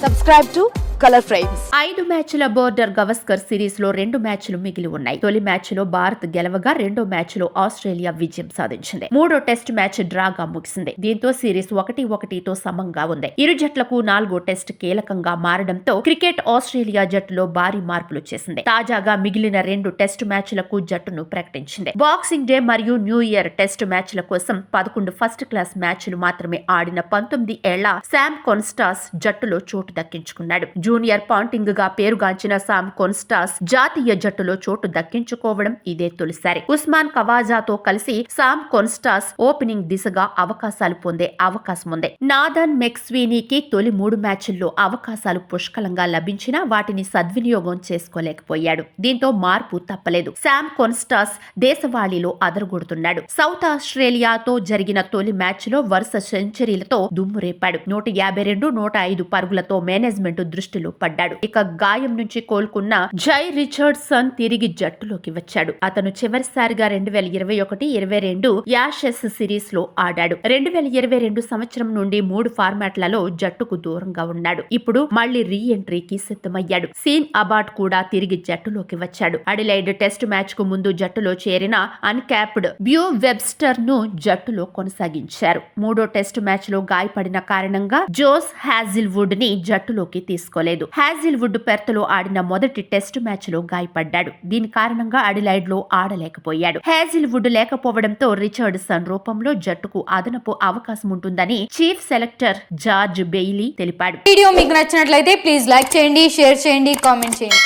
Subscribe to Color Frames. 5 మ్యాచ్ల border Gavaskar series లో 2 మ్యాచ్లు మిగిలి ఉన్నాయి. తొలి మ్యాచ్లో భారత్ గెలవగా రెండో మ్యాచ్లో ఆస్ట్రేలియా విజయం సాధించింది. మూడో టెస్ట్ మ్యాచ్ డ్రాగా ముగిసింది. దీంతో సిరీస్ 1-1తో సమంగా ఉంది. ఇరు జట్లకు 4వ టెస్ట్ కీలకంగా మారడంతో క్రికెట్ ఆస్ట్రేలియా జట్టులో భారీ మార్పులు చేసింది. తాజాగా మిగిలిన 2 టెస్ట్ మ్యాచ్లకు జట్టును ప్రకటించింది. బాక్సింగ్ డే మరియు న్యూ ఇయర్ టెస్ట్ మ్యాచ్ల కోసం 11 ఫస్ట్ క్లాస్ మ్యాచ్లు మాత్రమే ఆడిన 19 ఏళ్ల శామ్ కొన్స్టాస్ జట్టులో చోటు దక్కించుకున్నాడు. జూనియర్ పాంటింగ్ గా పేరుగాంచిన శామ్ కొన్స్టాస్ జాతీయ జట్టులో చోటు దక్కించుకోవడం ఇదే తొలిసారి. ఉస్మాన్ కవాజాతో కలిసి శామ్ కొన్స్టాస్ ఓపెనింగ్ దిశగా అవకాశాలు పొందే అవకాశం ఉంది. నాథన్ మెక్స్వీనీకి తొలి 3 మ్యాచ్ల్లో అవకాశాలు పుష్కలంగా లభించినా వాటిని సద్వినియోగం చేసుకోలేకపోయాడు. దీంతో మార్పు తప్పలేదు. శామ్ కొన్స్టాస్ దేశవాళీలో అదరగొడుతున్నాడు. సౌత్ ఆస్ట్రేలియాతో జరిగిన తొలి మ్యాచ్లో వరుస సెంచరీలతో దుమ్మురేపాడు. 152, 105 పరుగులతో మేనేజ్మెంట్ దృష్టిలో పడ్డాడు. ఇక గాయం నుంచి కోలుకున్న జై రిచర్డ్సన్ తిరిగి జట్టులోకి వచ్చాడు. అతను చివరిసారిగా 2021-22 యాషెస్ సిరీస్ లో ఆడాడు. 2022 సంవత్సరం నుండి 3 ఫార్మాట్లలో జట్టుకు దూరంగా ఉన్నాడు. ఇప్పుడు మళ్లీ రీ ఎంట్రీకి సిద్ధమయ్యాడు. సీన్ అబాట్ కూడా తిరిగి జట్టులోకి వచ్చాడు. అడిలైడ్ టెస్ట్ మ్యాచ్ కు ముందు జట్టులో చేరిన అన్క్యాప్డ్ బ్యూ వెబ్స్టర్ ను జట్టులో కొనసాగించారు. మూడో టెస్ట్ మ్యాచ్ లో గాయపడిన కారణంగా జోస్ హ్యాజిల్వుడ్ ని జట్టులోకి తీసుకోలేదు. హ్యాజిల్వుడ్ పెర్త్లో ఆడిన మొదటి టెస్ట్ మ్యాచ్ లో గాయపడ్డాడు. దీని కారణంగా అడిలైడ్ లో ఆడలేకపోయాడు. హ్యాజిల్వుడ్ లేకపోవడంతో రిచర్డ్సన్ రూపంలో జట్టుకు అదనపు అవకాశం ఉంటుందని చీఫ్ సెలెక్టర్ జార్జ్ బెయిలీ తెలిపాడు. వీడియో మీకు నచ్చినట్లయితే ప్లీజ్ లైక్ చేయండి, షేర్ చేయండి, కామెంట్ చేయండి.